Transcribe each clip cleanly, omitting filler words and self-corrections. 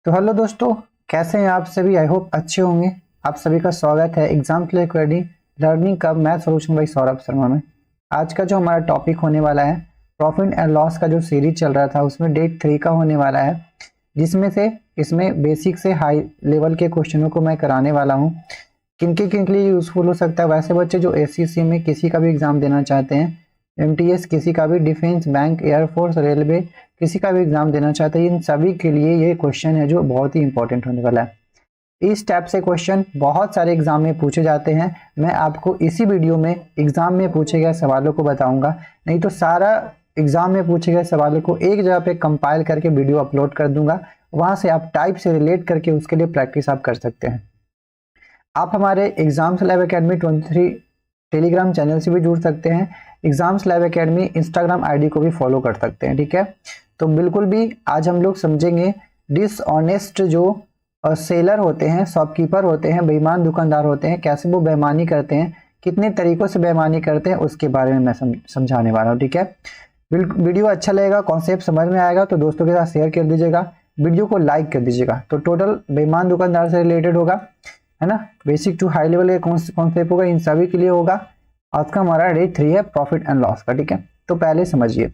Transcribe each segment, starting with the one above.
तो हेलो दोस्तों, कैसे हैं आप सभी। आई होप अच्छे होंगे। आप सभी का स्वागत है एग्जाम क्लिक रेडी लर्निंग का math solution by Saurabh Sharma में। आज का जो हमारा टॉपिक होने वाला है प्रॉफिट एंड लॉस का जो सीरीज चल रहा था उसमें डे 3 का होने वाला है, जिसमें से इसमें बेसिक से हाई लेवल के क्वेश्चनों को मैं कराने वाला हूँ। किन के लिए यूजफुल हो सकता है, वैसे बच्चे जो एससीसी में किसी का भी एग्जाम देना चाहते हैं, एमटीएस किसी का भी, डिफेंस, बैंक, एयरफोर्स, रेलवे किसी का भी एग्जाम देना चाहते हैं, इन सभी के लिए ये क्वेश्चन है जो बहुत ही इंपॉर्टेंट होने वाला है। इस टाइप से क्वेश्चन बहुत सारे एग्जाम में पूछे जाते हैं। मैं आपको इसी वीडियो में एग्जाम में पूछे गए सवालों को बताऊंगा, नहीं तो सारा एग्जाम में पूछे गए सवालों को एक जगह पे कंपाइल करके वीडियो अपलोड कर दूंगा। वहां से आप टाइप से रिलेट करके उसके लिए प्रैक्टिस आप कर सकते हैं। आप हमारे exams lab academy 23 Telegram channel से भी जुड़ सकते हैं। Exams lab academy Instagram ID को भी फॉलो कर सकते हैं, ठीक है। तो बिल्कुल भी आज हम लोग समझेंगे डिसऑनेस्ट जो सेलर होते हैं, शॉपकीपर होते हैं, बेईमान दुकानदार होते हैं, कैसे वो बेईमानी करते हैं, कितने तरीकों से बेईमानी करते हैं, उसके बारे में मैं समझाने वाला हूँ, ठीक है। वीडियो अच्छा लगेगा, कॉन्सेप्ट समझ में आएगा तो दोस्तों के साथ शेयर कर दीजिएगा, वीडियो को लाइक कर दीजिएगा। तो टोटल बेईमान दुकानदार से रिलेटेड होगा, है ना। बेसिक टू हाई लेवल के कॉन्सेप्ट होगा, इन सभी के लिए होगा। आज का हमारा डे 3 है प्रॉफिट एंड लॉस का, ठीक है। तो पहले समझिए,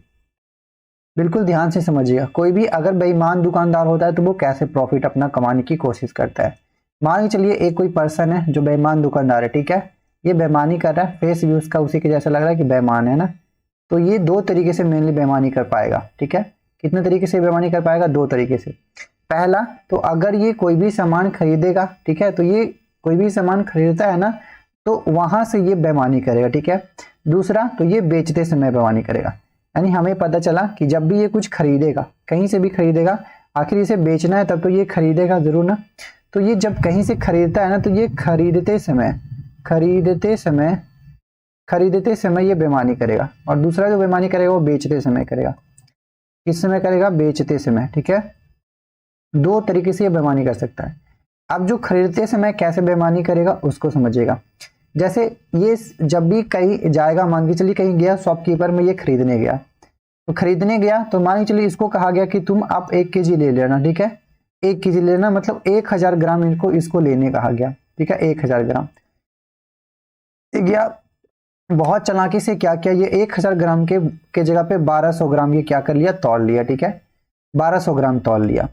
बिल्कुल ध्यान से समझिएगा। कोई भी अगर बेईमान दुकानदार होता है तो वो कैसे प्रॉफिट अपना कमाने की कोशिश करता है। मान के चलिए एक कोई पर्सन है जो बेईमान दुकानदार है, ठीक है। ये बेईमानी कर रहा है, फेस भी उसका उसी के जैसा लग रहा है कि बेईमान है ना। तो ये दो तरीके से मेनली बेईमानी कर पाएगा, ठीक है। कितने तरीके से बेईमानी कर पाएगा? दो तरीके से। पहला तो अगर ये कोई भी सामान खरीदेगा, ठीक है, तो ये कोई भी सामान खरीदता है ना तो वहां से ये बेईमानी करेगा, ठीक है। दूसरा तो ये बेचते समय बेईमानी करेगा। यानी हमें पता चला कि जब भी ये कुछ खरीदेगा, कहीं से भी खरीदेगा, आखिर इसे बेचना है तब तो ये खरीदेगा जरूर ना। तो ये जब कहीं से खरीदता है ना तो ये खरीदते समय ये बेईमानी करेगा। और दूसरा जो बेईमानी करेगा वो बेचते समय करेगा। किस समय करेगा? बेचते समय, ठीक है। दो तरीके से ये बेईमानी कर सकता है। अब जो खरीदते समय कैसे बेईमानी करेगा उसको समझिएगा। जैसे ये जब भी कहीं जाएगा, मान के चलिए कहीं गया शॉपकीपर में, ये खरीदने गया, तो खरीदने गया तो मान के चलिए इसको कहा गया कि तुम आप 1 केजी ले लेना, ठीक है। 1 केजी लेना मतलब 1000 ग्राम इसको लेने कहा गया, ठीक है। 1000 ग्राम गया, बहुत चालाकी से क्या किया, ये 1000 ग्राम के जगह पे 1200 ग्राम ये क्या कर लिया? तौल लिया, ठीक है। 1200 ग्राम तौल लिया।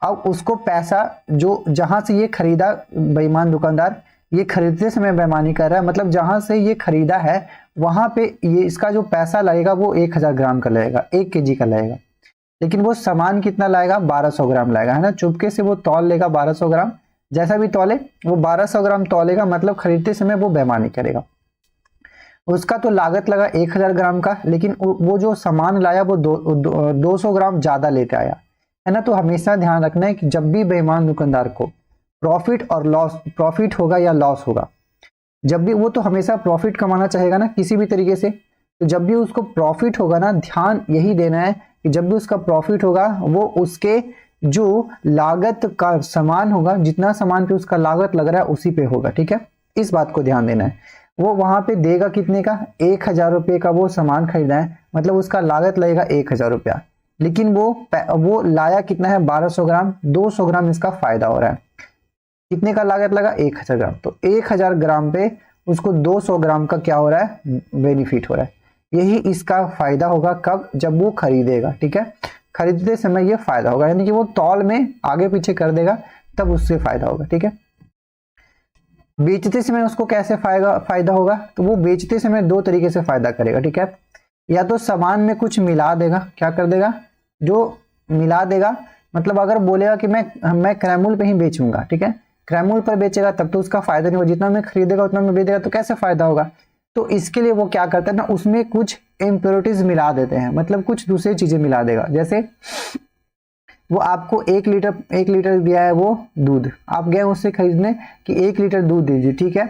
अब उसको पैसा जो जहां से ये खरीदा बेईमान दुकानदार, ये खरीदते समय बेईमानी कर रहा है, मतलब जहां से ये खरीदा है वहां पे ये इसका जो पैसा लगेगा वो 1000 ग्राम का लगेगा, 1 केजी का लगेगा। लेकिन वो सामान कितना लाएगा? 1200 ग्राम लाएगा, है ना। चुपके से वो तौल लेगा 1200 ग्राम, जैसा भी तौले वो 1200 ग्राम तौलेगा, मतलब खरीदते समय वो बेईमानी करेगा। उसका तो लागत लगा 1000 ग्राम का, लेकिन वो जो सामान लाया वो 200 ग्राम ज्यादा लेते आया, है ना। तो हमेशा ध्यान रखना है कि जब भी बेईमान दुकानदार को प्रॉफिट और लॉस, प्रॉफिट होगा या लॉस होगा, जब भी वो तो हमेशा प्रॉफिट कमाना चाहेगा ना किसी भी तरीके से। तो जब भी उसको प्रॉफिट होगा ना, ध्यान यही देना है कि जब भी उसका प्रॉफिट होगा वो उसके जो लागत का सामान होगा, जितना सामान पे उसका लागत लग रहा है उसी पे होगा, ठीक है। इस बात को ध्यान देना है। वो वहां पे देगा कितने का? 1000 रुपये का वो सामान खरीदा है, मतलब उसका लागत लगेगा 1000 रुपया, लेकिन वो लाया कितना है? 1200 ग्राम, 200 ग्राम इसका फायदा हो रहा है। कितने का लागत लगा? 1000 ग्राम। तो 1000 ग्राम पे उसको 200 ग्राम का क्या हो रहा है? बेनिफिट हो रहा है। यही इसका फायदा होगा कब? जब वो खरीदेगा, ठीक है। खरीदते समय ये फायदा होगा, यानी कि वो तौल में आगे पीछे कर देगा तब उससे फायदा होगा, ठीक है। बेचते समय उसको कैसे फायदा होगा? तो वो बेचते समय दो तरीके से फायदा करेगा, ठीक है। या तो सामान में कुछ मिला देगा, क्या कर देगा? जो मिला देगा, मतलब अगर बोलेगा कि मैं क्रैमुल पे ही बेचूंगा, ठीक है, क्रैमुल पर बेचेगा तब तो उसका फायदा नहीं होगा, जितना में खरीदेगा उतना में बेचेगा तो कैसे फायदा होगा? तो इसके लिए वो क्या करता है ना, उसमें कुछ इम्प्योरिटीज मिला देते हैं, मतलब कुछ दूसरी चीजें मिला देगा। जैसे वो आपको 1 लीटर दिया है वो दूध, आप गए उससे खरीदने कि 1 लीटर दूध दीजिए, ठीक है।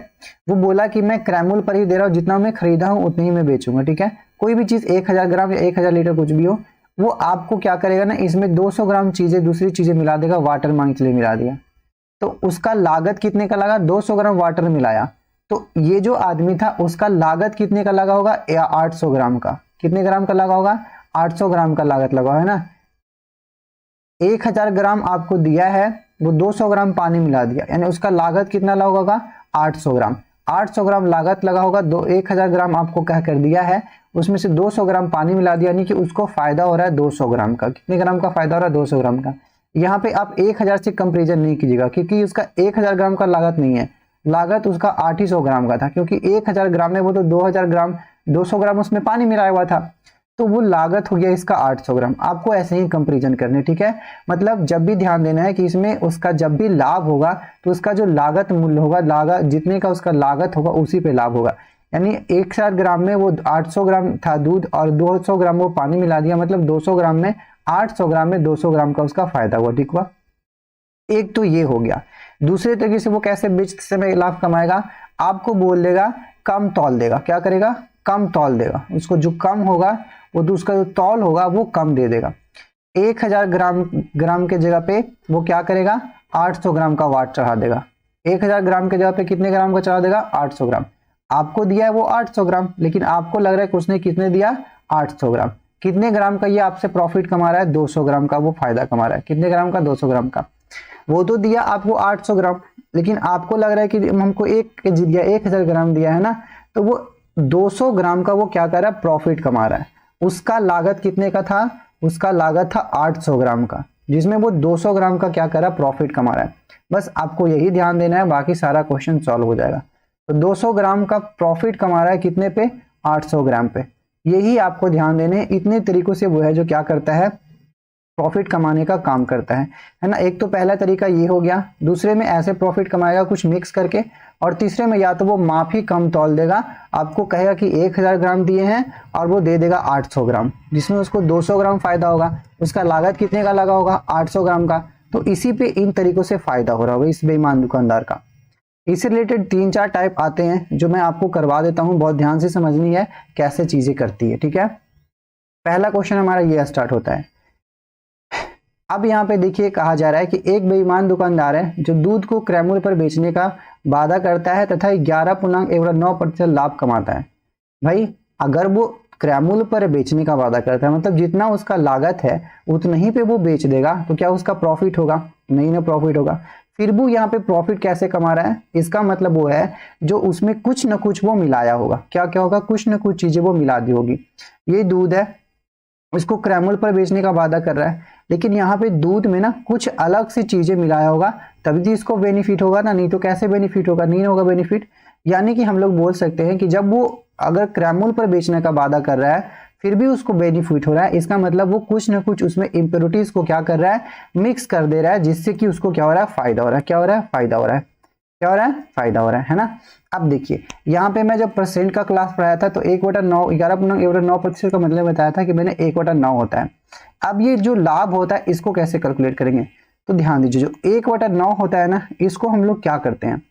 वो बोला कि मैं क्रैमुल पर ही दे रहा हूँ, जितना मैं खरीदा हूँ उतनी ही मैं बेचूंगा, ठीक है। कोई भी चीज 1000 ग्राम या 1000 लीटर कुछ भी हो, वो आपको क्या करेगा ना, इसमें 200 ग्राम चीजें दूसरी चीजें मिला देगा। वाटर मांग के लिए मिला दिया तो उसका लागत कितने का लगा? 200 ग्राम वाटर मिलाया तो ये जो आदमी था उसका लागत कितने का लगा होगा? 800 ग्राम का। कितने ग्राम का लगा होगा? 800 ग्राम का लागत लगा है ना। 1000 ग्राम आपको दिया है, वो 200 ग्राम पानी मिला दिया, यानी उसका लागत कितना लगा होगा 800 ग्राम। 800 ग्राम लागत लगा होगा, 1000 ग्राम आपको कह कर दिया है, उसमें से 200 ग्राम पानी मिला दिया, यानी कि उसको फायदा हो रहा है 200 ग्राम का। कितने ग्राम का फायदा हो रहा है 200 ग्राम का। यहाँ पे आप 1000 से कंपेरिजन नहीं कीजिएगा, क्योंकि उसका 1000 ग्राम का लागत नहीं है, लागत उसका 800 ग्राम का था, क्योंकि 1000 ग्राम में वो तो 2000 ग्राम 200 ग्राम उसमें पानी मिलाया हुआ था, तो वो लागत हो गया इसका 800 ग्राम। आपको ऐसे ही कंपेरिजन करने, ठीक है। मतलब जब भी ध्यान देना है कि इसमें उसका जब भी लाभ होगा तो उसका जो लागत मूल्य होगा, लागत जितने का उसका लागत होगा उसी पे लाभ होगा। यानी 1000 ग्राम में वो 800 ग्राम था दूध और 200 ग्राम वो पानी मिला दिया, मतलब 200 ग्राम में 800 ग्राम में 200 ग्राम का उसका फायदा हुआ, ठीक हुआ। एक तो ये हो गया। दूसरे तरीके से वो कैसे बेचते समय लाभ कमाएगा, आपको बोल देगा कम तौल देगा, क्या करेगा कम तौल देगा, उसको जो कम होगा वो उसका जो तौल होगा वो कम दे देगा। 1000 ग्राम के जगह पे वो क्या करेगा 800 ग्राम का वाट चढ़ा देगा। 1000 ग्राम के जगह पे कितने ग्राम का चढ़ा देगा 800 ग्राम। आपको दिया है वो 800 ग्राम, लेकिन आपको लग रहा है कि उसने कितने दिया 800 ग्राम। कितने ग्राम का ये आपसे प्रॉफिट कमा रहा है 200 ग्राम का वो फायदा कमा रहा है। कितने ग्राम का 200 ग्राम का। वो तो दिया आपको 800 ग्राम, लेकिन आपको लग रहा है कि हमको 1 केजी दिया, 1000 ग्राम दिया है ना, तो वो 200 ग्राम का वो क्या कर रहा है प्रॉफिट कमा रहा है। उसका लागत कितने का था, उसका लागत था 800 ग्राम का, जिसमें वो 200 ग्राम का क्या कर रहा है प्रॉफिट कमा रहा है। बस आपको यही ध्यान देना है, बाकी सारा क्वेश्चन सॉल्व हो जाएगा। तो 200 ग्राम का प्रॉफिट कमा रहा है कितने पे 800 ग्राम पे। यही आपको ध्यान देने, इतने तरीकों से वो है जो क्या करता है प्रॉफिट कमाने का काम करता है ना। एक तो पहला तरीका ये हो गया, दूसरे में ऐसे प्रॉफिट कमाएगा कुछ मिक्स करके, और तीसरे में या तो वो माफी कम तौल देगा, आपको कहेगा कि 1000 ग्राम दिए हैं और वो दे देगा 800 ग्राम, जिसमें उसको 200 ग्राम फायदा होगा। उसका लागत कितने का लगा होगा 800 ग्राम का, तो इसी पे इन तरीकों से फायदा हो रहा होगा इस बेईमान दुकानदार का। इससे रिलेटेड 3-4 टाइप आते हैं जो मैं आपको करवा देता हूं, बहुत ध्यान से समझनी है कैसे चीजें करती है, ठीक है। पहला क्वेश्चन हमारा ये स्टार्ट होता है। अब यहाँ पे देखिए कहा जा रहा है कि एक बेईमान दुकानदार है जो दूध को क्रय पर बेचने का वादा करता है तथा 11.9% लाभ कमाता है। भाई अगर वो क्रय पर बेचने का वादा करता है, मतलब जितना उसका लागत है उतना ही पे वो बेच देगा, तो क्या उसका प्रॉफिट होगा, नहीं ना प्रॉफिट होगा। फिर भी यहाँ पे प्रॉफिट कैसे कमा रहा है, इसका मतलब वो है जो उसमें कुछ न कुछ वो मिलाया होगा। क्या क्या होगा, कुछ न कुछ चीजें वो मिला दी होगी। ये दूध है, इसको क्रय पर बेचने का वादा कर रहा है, लेकिन यहाँ पे दूध में ना कुछ अलग सी चीजें मिलाया होगा, तभी तो इसको बेनिफिट होगा ना, नहीं तो कैसे बेनिफिट होगा, नहीं होगा बेनिफिट। यानी कि हम लोग बोल सकते हैं कि जब वो अगर क्रय पर बेचने का वादा कर रहा है फिर भी उसको बेनिफिट हो रहा है, इसका मतलब वो कुछ ना कुछ उसमें इंप्योरिटीज को क्या कर रहा है मिक्स कर दे रहा है, जिससे कि उसको क्या हो रहा है फायदा हो रहा है। क्या हो रहा है फायदा हो रहा है, क्या हो रहा है फायदा हो रहा है ना। अब देखिए यहाँ पे मैं जब परसेंट का क्लास पढ़ाया था तो 1/9 11.9% का मतलब बताया था कि मैंने 1/9 होता है। अब ये जो लाभ होता है इसको कैसे कैलकुलेट करेंगे, तो ध्यान दीजिए जो 1/9 होता है ना, इसको हम लोग क्या करते हैं,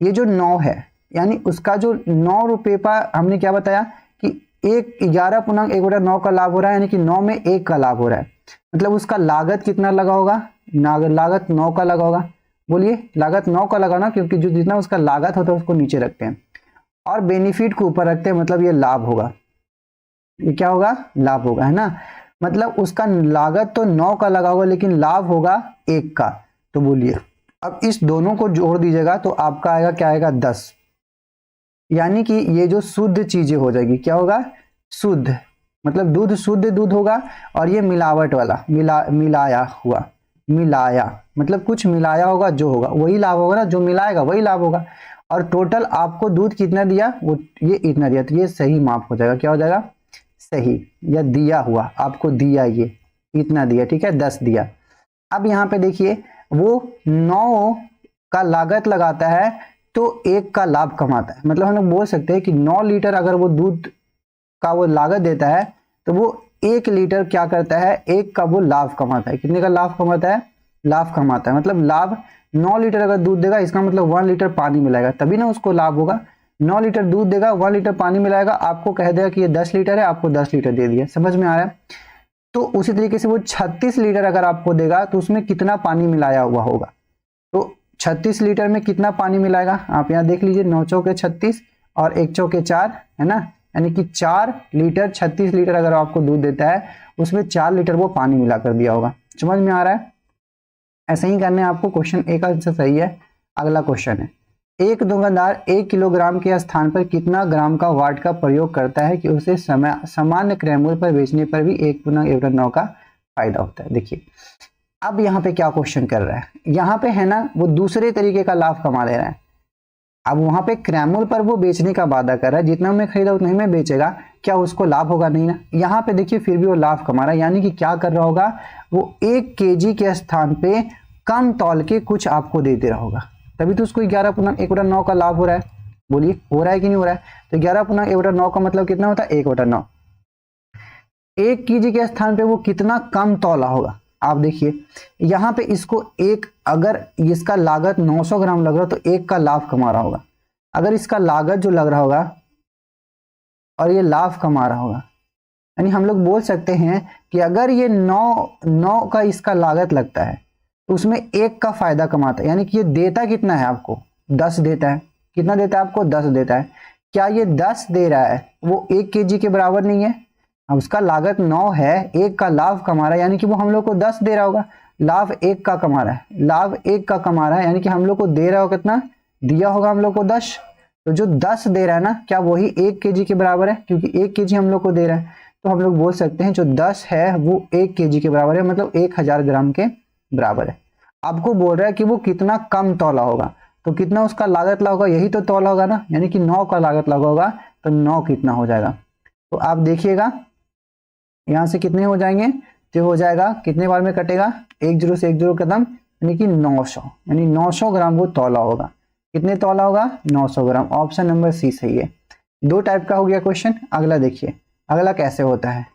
ये जो 9 है यानी उसका जो 9 रुपये पर हमने क्या बताया कि 11.1/9 का लाभ हो रहा है, यानी कि 9 में 1 का लाभ हो रहा है, मतलब उसका लागत कितना लगा होगा, लागत 9 का लगा होगा। बोलिए लागत 9 का लगा ना, क्योंकि जो जितना उसका लागत होता है उसको नीचे रखते हैं और बेनिफिट को ऊपर रखते हैं, मतलब ये लाभ होगा, ये क्या होगा लाभ होगा, है ना। मतलब उसका लागत तो 9 का लगा होगा लेकिन लाभ होगा 1 का। तो बोलिए अब इस दोनों को जोड़ दीजिएगा तो आपका आएगा क्या आएगा 10, यानी कि ये जो शुद्ध चीजें हो जाएगी, क्या होगा शुद्ध, मतलब दूध शुद्ध दूध होगा, और ये मिलावट वाला मिलाया हुआ, मिलाया मतलब कुछ मिलाया होगा जो होगा वही लाभ होगा ना, जो मिलाएगा वही लाभ होगा। और टोटल आपको दूध कितना दिया, वो ये इतना दिया, तो ये सही माप हो जाएगा, क्या हो जाएगा सही, या दिया हुआ आपको दिया ये इतना दिया, ठीक है 10 दिया। अब यहाँ पे देखिए वो 9 का लागत लगाता है तो 1 का लाभ कमाता है, मतलब हम लोग बोल सकते हैं कि 9 लीटर अगर वो दूध का वो लागत देता है तो वो 1 लीटर क्या करता है 1 का वो लाभ कमाता है। कितने का लाभ कमाता है, लाभ कमाता है, मतलब लाभ 9 लीटर अगर दूध देगा इसका मतलब 1 लीटर पानी मिलाएगा तभी ना उसको लाभ होगा। 9 लीटर दूध देगा 1 लीटर पानी मिलाएगा, आपको कह देगा कि ये 10 लीटर है, आपको 10 लीटर दे दिया, समझ में आ रहा है। तो उसी तरीके से वो 36 लीटर अगर आपको देगा तो उसमें कितना पानी मिलाया हुआ होगा, तो 36 लीटर में कितना पानी मिलाएगा आप यहाँ देख लीजिए, 9 चौके 36 और 1 चौके 4 है ना, यानी कि 4 लीटर 36 लीटर अगर आपको दूध देता है उसमें 4 लीटर वो पानी मिला कर दिया होगा, समझ में आ रहा है। ऐसे ही करने आपको। क्वेश्चन ए का आंसर सही है। अगला क्वेश्चन है, एक दुकानदार 1 किलोग्राम के स्थान पर कितना ग्राम का वाट का प्रयोग करता है कि उसे सामान्य क्रय मूल्य पर बेचने पर भी 1/9 का फायदा होता है। देखिए अब यहाँ पे क्या क्वेश्चन कर रहा है, यहाँ पे है ना वो दूसरे तरीके का लाभ कमा ले रहा है। अब वहां पे क्रय मूल्य पर वो बेचने का वादा कर रहा है, जितना में खरीदा उतना ही में बेचेगा, क्या उसको लाभ होगा? नहीं ना। यहाँ पे देखिए फिर भी वो लाभ कमा रहा है, यानी कि क्या कर रहा होगा, वो 1 केजी के स्थान पे कम तौल के कुछ आपको दे दे रहा होगा, तभी तो उसको 11/1/9 का लाभ हो रहा है। बोलिए हो रहा है कि नहीं हो रहा है? तो 11/1/9 का मतलब कितना होता है? 1/9। 1 केजी के स्थान पे वो कितना कम तौला होगा, आप देखिए यहाँ पे इसको एक, अगर इसका लागत 900 ग्राम लग रहा हो तो 1 का लाभ कमा रहा होगा। अगर इसका लागत जो लग रहा होगा और ये लाभ कमा रहा होगा, यानी हम लोग बोल सकते हैं कि अगर ये 9 का इसका लागत लगता है तो उसमें 1 का फायदा कमाता है, यानी कि ये देता कितना है आपको? 10 देता है। कितना देता है आपको? 10 देता है। क्या ये 10 दे रहा है वो 1 केजी के बराबर नहीं है? अब उसका लागत 9 है, 1 का लाभ कमा रहा है, यानी कि वो हम लोग को 10 दे रहा होगा। लाभ 1 का कमा रहा है, लाभ 1 का कमा रहा है, यानी कि हम लोग को दे रहा होगा कितना? दिया होगा हम लोग को 10। तो जो 10 दे रहा है ना, क्या वही 1 केजी के बराबर है? क्योंकि 1 केजी हम लोग को दे रहा है, तो हम लोग बोल सकते हैं जो 10 है वो 1 केजी के बराबर है, मतलब 1000 ग्राम के बराबर है। आपको बोल रहा है कि वो कितना कम तौला होगा, तो कितना उसका लागत लगा होगा, यही तो तौला होगा ना, यानी कि 9 का लागत लगा होगा, तो 9 कितना हो जाएगा? तो आप देखिएगा यहां से कितने हो जाएंगे, तो हो जाएगा कितने बार में कटेगा? 1 0 से 1 0 कदम, यानी कि 900, यानी 900 ग्राम वो तौला होगा। कितने तौला होगा? 900 ग्राम। ऑप्शन नंबर सी सही है। 2 टाइप का हो गया क्वेश्चन। अगला देखिए, अगला कैसे होता है।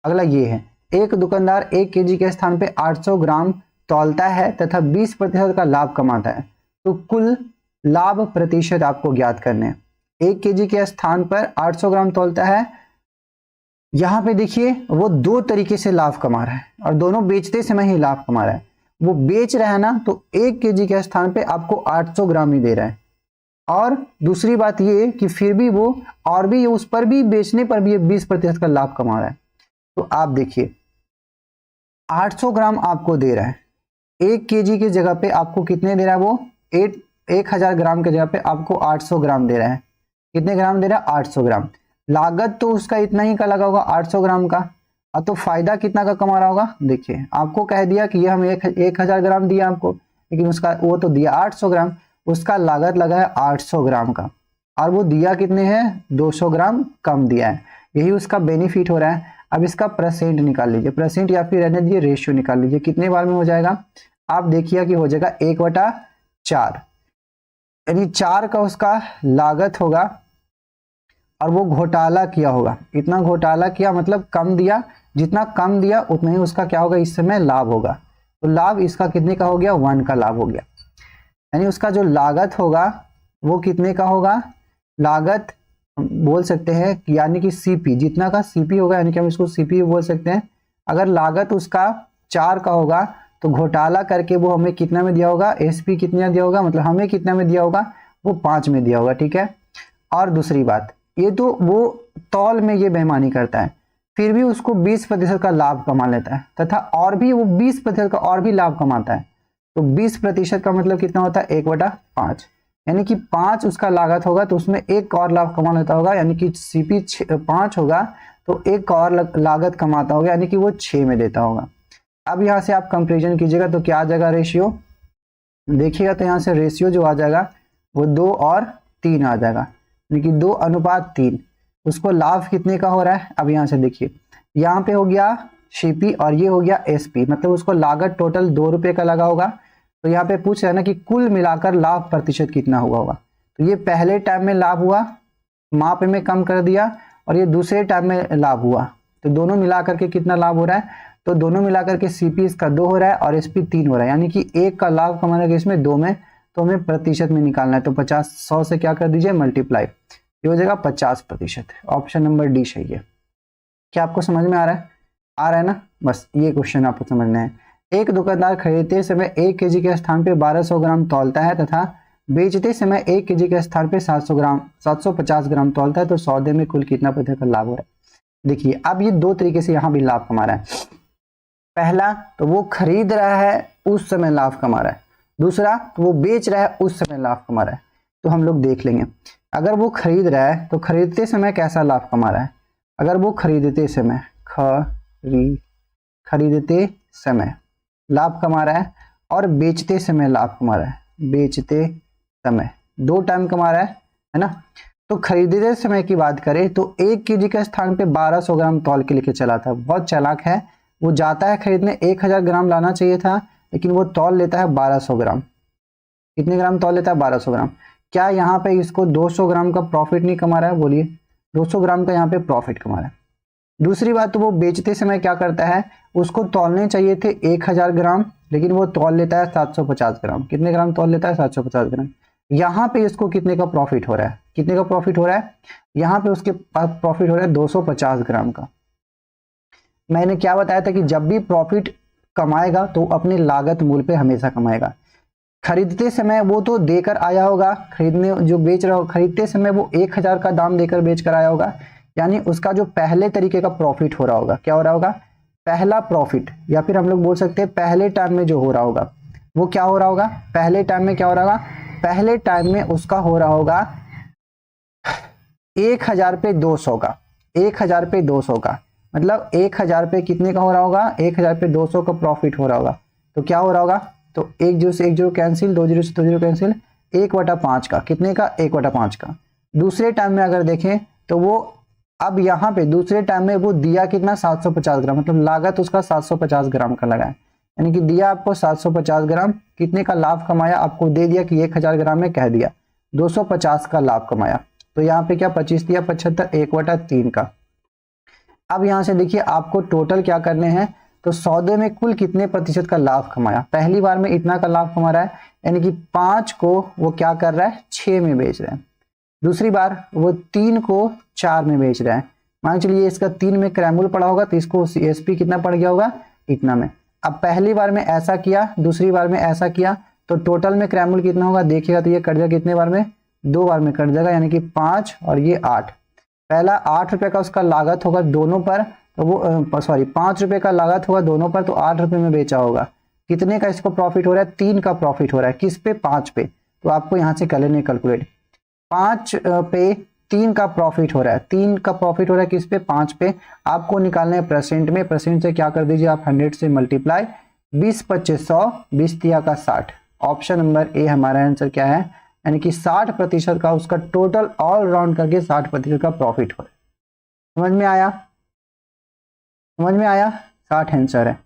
अगला ये है, एक दुकानदार 1 केजी के स्थान पे 800 ग्राम तौलता है तथा 20% का लाभ कमाता है, तो कुल लाभ प्रतिशत आपको ज्ञात करने हैं। 1 केजी के स्थान पर 800 ग्राम तौलता है, यहां पे देखिए वो 2 तरीके से लाभ कमा रहा है और दोनों बेचते समय ही लाभ कमा रहा है। वो बेच रहा है ना, तो 1 केजी के स्थान पे आपको 800 ग्राम ही दे रहा है, और दूसरी बात ये कि फिर भी वो और भी उस पर भी बेचने पर भी 20% का लाभ कमा रहा है। तो आप देखिए 800 ग्राम आपको दे रहा है, 1 केजी की जगह पे आपको कितने दे रहा है? वो 1000 ग्राम की जगह पे आपको 800 ग्राम दे रहा है। कितने ग्राम दे रहा है? 800 ग्राम। लागत तो उसका इतना ही का लगा होगा 800 ग्राम का, और तो फायदा कितना का कमा रहा होगा? देखिए आपको कह दिया कि ये हम 1000 ग्राम दिया आपको, लेकिन उसका वो तो दिया 800 ग्राम, उसका लागत लगा है 800 ग्राम का, और वो दिया कितने हैं? 200 ग्राम कम दिया है, यही उसका बेनिफिट हो रहा है। अब इसका परसेंट निकाल लीजिए, परसेंट या फिर रहने दीजिए रेशियो निकाल लीजिए, कितने बार में हो जाएगा? आप देखिए कि हो जाएगा 1/4, यानी 4 का उसका लागत होगा, और वो घोटाला किया होगा। इतना घोटाला किया मतलब कम दिया, जितना कम दिया उतना ही उसका क्या होगा? इस समय लाभ होगा। तो लाभ इसका कितने का हो गया? 1 का लाभ हो गया, यानी उसका जो लागत होगा वो कितने का होगा? लागत बोल सकते हैं, यानी कि सीपी, जितना का सीपी होगा, यानी कि हम इसको सीपी बोल सकते हैं। अगर लागत उसका 4 का होगा तो घोटाला करके वो हमें कितना में दिया होगा? एसपी कितना दिया होगा, मतलब हमें कितना में दिया होगा? वो 5 में दिया होगा, ठीक है। और दूसरी बात, ये तो वो तौल में ये बेईमानी करता है, फिर भी उसको 20% का लाभ कमा लेता है, तथा और भी वो 20% का और भी लाभ कमाता है। तो 20% का मतलब कितना होता है? 1/5, यानी कि 5 उसका लागत होगा तो उसमें 1 और लाभ कमा लेता होगा, यानी कि सीपी 5 होगा तो 1 और लागत कमाता होगा, यानी कि वो 6 में देता होगा। अब यहाँ से आप कंपेरिजन कीजिएगा तो क्या आ जाएगा? रेशियो देखिएगा तो यहाँ से रेशियो जो आ जाएगा वो 2 और 3 आ जाएगा, यानी कि 2:3। उसको लाभ कितने का हो रहा है? अब यहाँ से देखिए, यहाँ पे हो गया सीपी और ये हो गया एसपी, मतलब उसको लागत टोटल 2 रुपये का लगा होगा। तो यहाँ पे पूछ रहा है ना कि कुल मिलाकर लाभ प्रतिशत कितना हुआ होगा। तो ये पहले टाइम में लाभ हुआ, माप में कम कर दिया, और ये दूसरे टाइम में लाभ हुआ, तो दोनों मिलाकर के कितना लाभ हो रहा है? तो दोनों मिलाकर के सीपी इसका 2 हो रहा है और एसपी 3 हो रहा है, यानी कि 1 का लाभ कमाना है इसमें 2 में, तो हमें प्रतिशत में निकालना है। तो 100 से क्या कर दीजिए? मल्टीप्लाई, ये हो जाएगा 50%। ऑप्शन नंबर डी सही है। क्या आपको समझ में आ रहा है? आ रहा है ना? बस ये क्वेश्चन आपको समझना है। एक दुकानदार खरीदते समय 1 केजी के स्थान पे 1200 ग्राम तौलता है तथा बेचते समय 1 केजी के स्थान पे 750 ग्राम तौलता है, तो सौदे में कुल कितना प्रतिशत का लाभ हो रहा है? देखिए अब ये 2 तरीके से यहाँ भी लाभ कमा रहा है। पहला तो वो खरीद रहा है उस समय लाभ कमा रहा है, दूसरा तो वो बेच रहा है उस समय लाभ कमा रहा है। तो हम लोग देख लेंगे, अगर वो खरीद रहा है तो खरीदते समय कैसा लाभ कमा रहा है। अगर वो खरीदते समय खरीदते समय लाभ कमा रहा है और बेचते समय लाभ कमा रहा है, बेचते समय 2 टाइम कमा रहा है ना। तो खरीदते समय की बात करें तो 1 केजी के स्थान पे 1200 ग्राम तौल के लेके चला था। बहुत चालाक है, वो जाता है खरीदने 1000 ग्राम लाना चाहिए था, लेकिन वो तौल लेता है 1200 ग्राम। कितने ग्राम तौल लेता है? 1200 ग्राम। क्या यहाँ पे इसको 200 ग्राम का प्रॉफिट नहीं कमा रहा है? बोलिए, 200 ग्राम का यहाँ पे प्रॉफिट कमा रहा है। दूसरी बात, तो वो बेचते समय क्या करता है, उसको तौलने चाहिए थे 1000 ग्राम, लेकिन वो तौल लेता है 750 ग्राम। कितने ग्राम तौल लेता है? 750 ग्राम। यहाँ पे इसको कितने का प्रॉफिट हो रहा है? कितने का प्रॉफिट हो रहा है? यहाँ पे उसके पास प्रॉफिट हो रहा है 250 ग्राम का। मैंने क्या बताया था कि जब भी प्रॉफिट कमाएगा तो अपने लागत मूल्य पे हमेशा कमाएगा। खरीदते समय वो तो देकर आया होगा, खरीदने जो बेच रहा हो, खरीदते समय वो 1000 का दाम देकर बेच कर आया होगा, यानी उसका जो पहले तरीके का प्रॉफिट हो रहा होगा, क्या हो रहा होगा? पहला प्रॉफिट, या फिर हम लोग बोल सकते हैं पहले टाइम में जो हो रहा होगा वो क्या हो रहा होगा? पहले टाइम में क्या हो रहा होगा? पहले टाइम में उसका हो रहा होगा 1000 पे 200 का, 1000 पे 200 का, मतलब 1000 पे कितने का हो रहा होगा? 1000 पे 200 का प्रॉफिट हो रहा होगा। तो क्या हो रहा होगा? तो 1 0 से 1 0 कैंसिल, 2 0 से 2 0 कैंसिल, 1/5 का, कितने का? 1/5 का। दूसरे टाइम में अगर देखें तो वो अब यहाँ पे दूसरे टाइम में वो दिया कितना? 750 ग्राम, मतलब लागत उसका 750 ग्राम का लगा है, यानी कि दिया आपको 750 ग्राम, कितने का लाभ कमाया? आपको दे दिया कि 1000 ग्राम में कह दिया 250 का लाभ कमाया। तो यहाँ पे क्या 25 दिया? 75, 1/3 का। अब यहाँ से देखिए आपको टोटल क्या करने हैं, तो सौदे में कुल कितने प्रतिशत का लाभ कमाया। पहली बार में इतना का लाभ कमा रहा है, यानी कि 5 को वो क्या कर रहा है? 6 में बेच रहा है। दूसरी बार वो 3 को 4 में बेच रहा है। मान चलिए इसका 3 में क्रैमुल पड़ा होगा तो इसको CSP कितना पड़ गया होगा? इतना में। अब पहली बार में ऐसा किया, दूसरी बार में ऐसा किया, तो टोटल में क्रैमुल कितना होगा? देखिएगा तो ये कट जाएगा कितने बार में? 2 बार में कट जाएगा, यानी कि 5 और ये 8। पहला 8 रुपए का उसका लागत होगा दोनों पर, तो वो 5 रुपए का लागत होगा दोनों पर, तो 8 रुपए में बेचा होगा। कितने का इसको प्रॉफिट हो रहा है? 3 का प्रॉफिट हो रहा है। किस पे? 5 पे। तो आपको यहाँ से कर लेने कैलकुलेट, 5 पे 3 का प्रॉफिट हो रहा है, 3 का प्रॉफिट हो रहा है किस पे? 5 पे। आपको निकालना है परसेंट में, परसेंट से क्या कर दीजिए आप? 100 से मल्टीप्लाई, 20 25 100, 20 तिया का 60। ऑप्शन नंबर ए हमारा आंसर क्या है, यानी कि 60% का उसका टोटल ऑल राउंड करके 60% का प्रॉफिट हो रहा है। समझ में आया? समझ में आया? 60 आंसर है।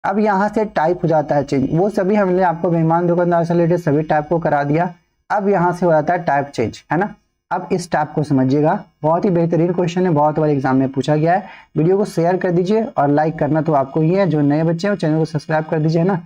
अब यहाँ से टाइप हो जाता है चेंज, वो सभी हमने आपको मेहमान दुकानदार से रिलेटेड सभी टाइप को करा दिया। अब यहाँ से हो जाता है टाइप चेंज, है ना। अब इस टाइप को समझिएगा, बहुत ही बेहतरीन क्वेश्चन है, बहुत बार एग्जाम में पूछा गया है। वीडियो को शेयर कर दीजिए और लाइक करना तो आपको ही है। जो नए बच्चे हैं वो चैनल को सब्सक्राइब कर दीजिए, है ना।